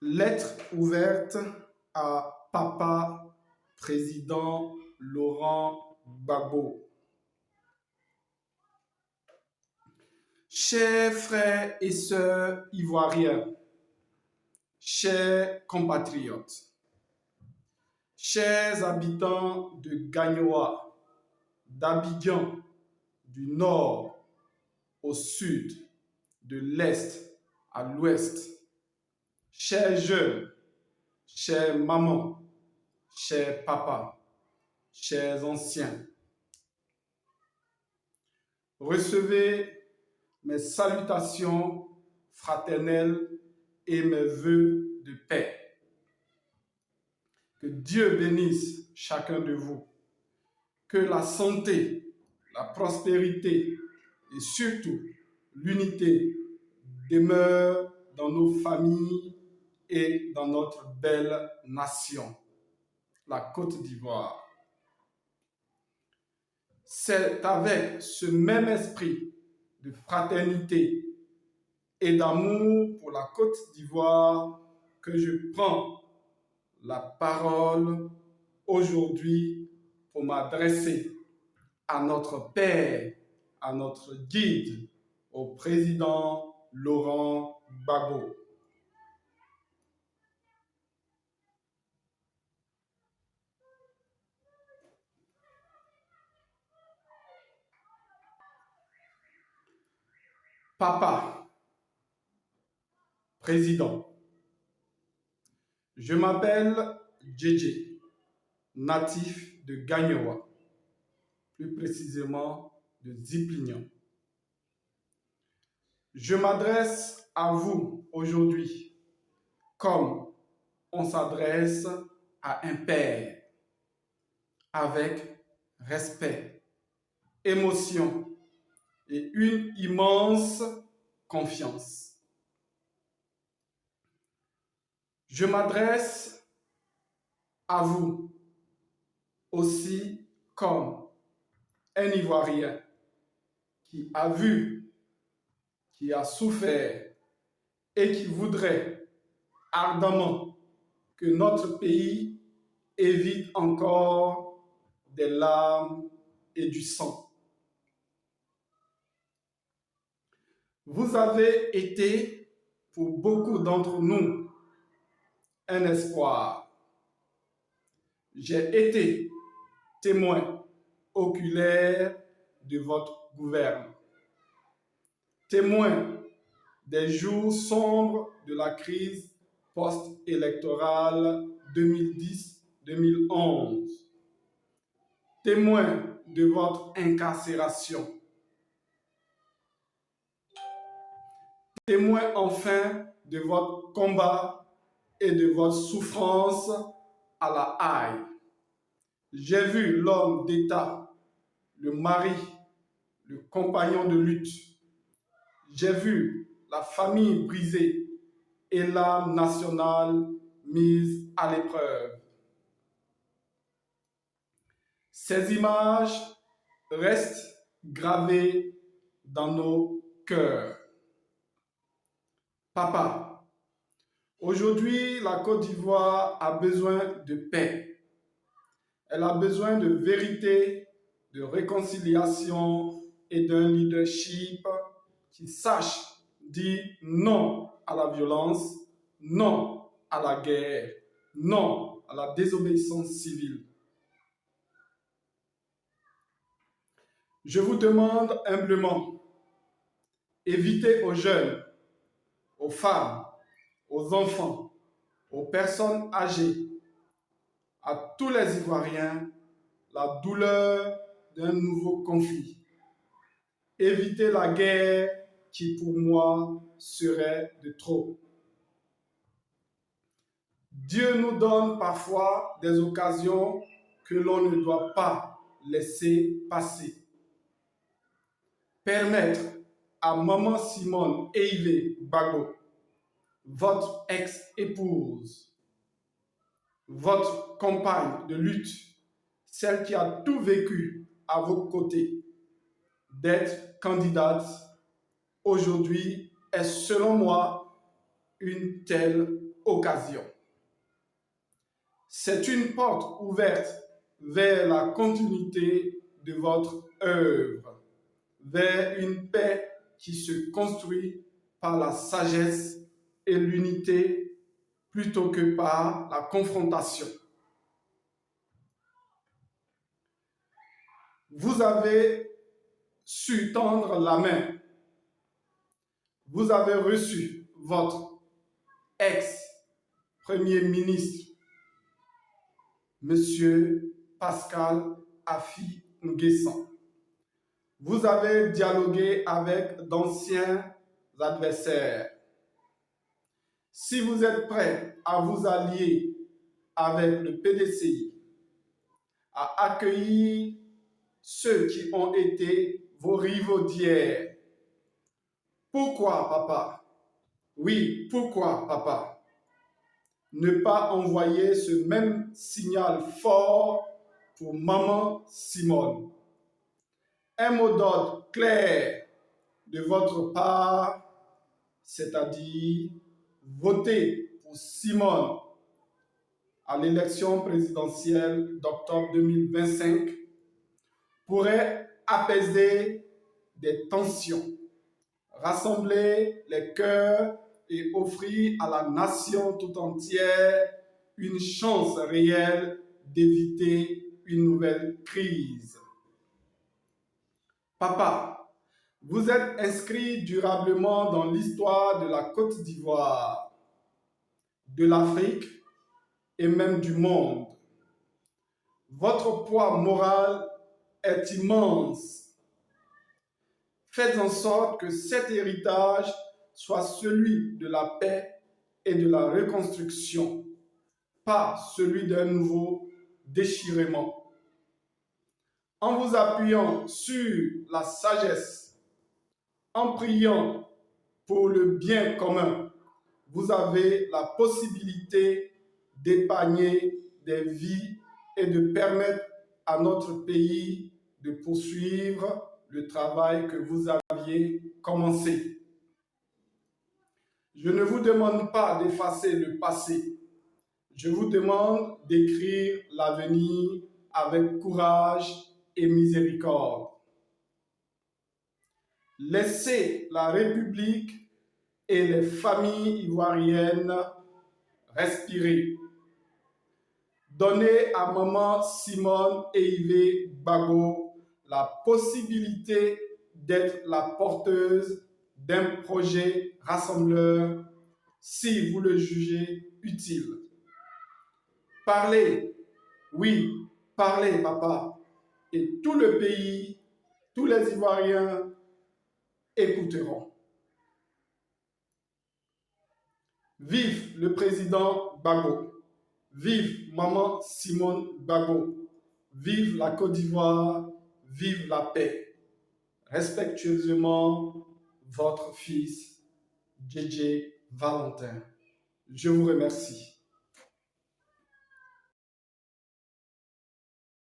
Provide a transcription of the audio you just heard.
Lettre ouverte à Papa Président Laurent Gbagbo. Chers frères et sœurs ivoiriens, chers compatriotes, chers habitants de Gagnoa, d'Abidjan, du nord au sud, de l'est à l'ouest, chers jeunes, chers mamans, chers papas, chers anciens, recevez mes salutations fraternelles et mes vœux de paix. Que Dieu bénisse chacun de vous. Que la santé, la prospérité et surtout l'unité demeurent dans nos familles et dans notre belle nation, la Côte d'Ivoire. C'est avec ce même esprit de fraternité et d'amour pour la Côte d'Ivoire que je prends la parole aujourd'hui pour m'adresser à notre Père, à notre guide, au président Laurent Gbagbo. Papa, président, je m'appelle Djedje, natif de Gagnoa, plus précisément de Ziplignan. Je m'adresse à vous aujourd'hui comme on s'adresse à un père, avec respect, émotion et une immense confiance. Je m'adresse à vous aussi comme un Ivoirien qui a vu, qui a souffert et qui voudrait ardemment que notre pays évite encore des larmes et du sang. Vous avez été, pour beaucoup d'entre nous, un espoir. J'ai été témoin oculaire de votre gouvernement, témoin des jours sombres de la crise post-électorale 2010-2011, témoin de votre incarcération, témoin enfin de votre combat et de votre souffrance à la haie. J'ai vu l'homme d'État, le mari, le compagnon de lutte. J'ai vu la famille brisée et l'âme nationale mise à l'épreuve. Ces images restent gravées dans nos cœurs. Papa, aujourd'hui, la Côte d'Ivoire a besoin de paix. Elle a besoin de vérité, de réconciliation et d'un leadership qui sache dire non à la violence, non à la guerre, non à la désobéissance civile. Je vous demande humblement, évitez aux jeunes, aux femmes, aux enfants, aux personnes âgées, à tous les Ivoiriens, la douleur d'un nouveau conflit. Évitez la guerre qui, pour moi, serait de trop. Dieu nous donne parfois des occasions que l'on ne doit pas laisser passer. Permettre à Maman Simone Eivé Gbagbo, votre ex-épouse, votre compagne de lutte, celle qui a tout vécu à vos côtés, d'être candidate aujourd'hui est selon moi une telle occasion. C'est une porte ouverte vers la continuité de votre œuvre, vers une paix qui se construit par la sagesse et l'unité plutôt que par la confrontation. Vous avez su tendre la main. Vous avez reçu votre ex-premier ministre, Monsieur Pascal Affi N'Guessan. Vous avez dialogué avec d'anciens adversaires. Si vous êtes prêt à vous allier avec le PDCI, à accueillir ceux qui ont été vos rivaux d'hier, pourquoi, papa? Oui, pourquoi, papa? Ne pas envoyer ce même signal fort pour maman Simone. Un mot d'ordre clair de votre part, c'est-à-dire voter pour Simone à l'élection présidentielle d'octobre 2025 pourrait apaiser des tensions, rassembler les cœurs et offrir à la nation tout entière une chance réelle d'éviter une nouvelle crise. Papa, vous êtes inscrit durablement dans l'histoire de la Côte d'Ivoire, de l'Afrique et même du monde. Votre poids moral est immense. Faites en sorte que cet héritage soit celui de la paix et de la reconstruction, pas celui d'un nouveau déchirement. En vous appuyant sur la sagesse, en priant pour le bien commun, vous avez la possibilité d'épargner des vies et de permettre à notre pays de poursuivre le travail que vous aviez commencé. Je ne vous demande pas d'effacer le passé. Je vous demande d'écrire l'avenir avec courage et miséricorde. Laissez la République et les familles ivoiriennes respirer. Donnez à maman Simone et Yves Gbagbo la possibilité d'être la porteuse d'un projet rassembleur si vous le jugez utile. Parlez, oui, parlez, papa, et tout le pays, tous les Ivoiriens écouteront. Vive le président Gbagbo! Vive maman Simone Gbagbo! Vive la Côte d'Ivoire! Vive la paix! Respectueusement, votre fils, JJ Valentin. Je vous remercie.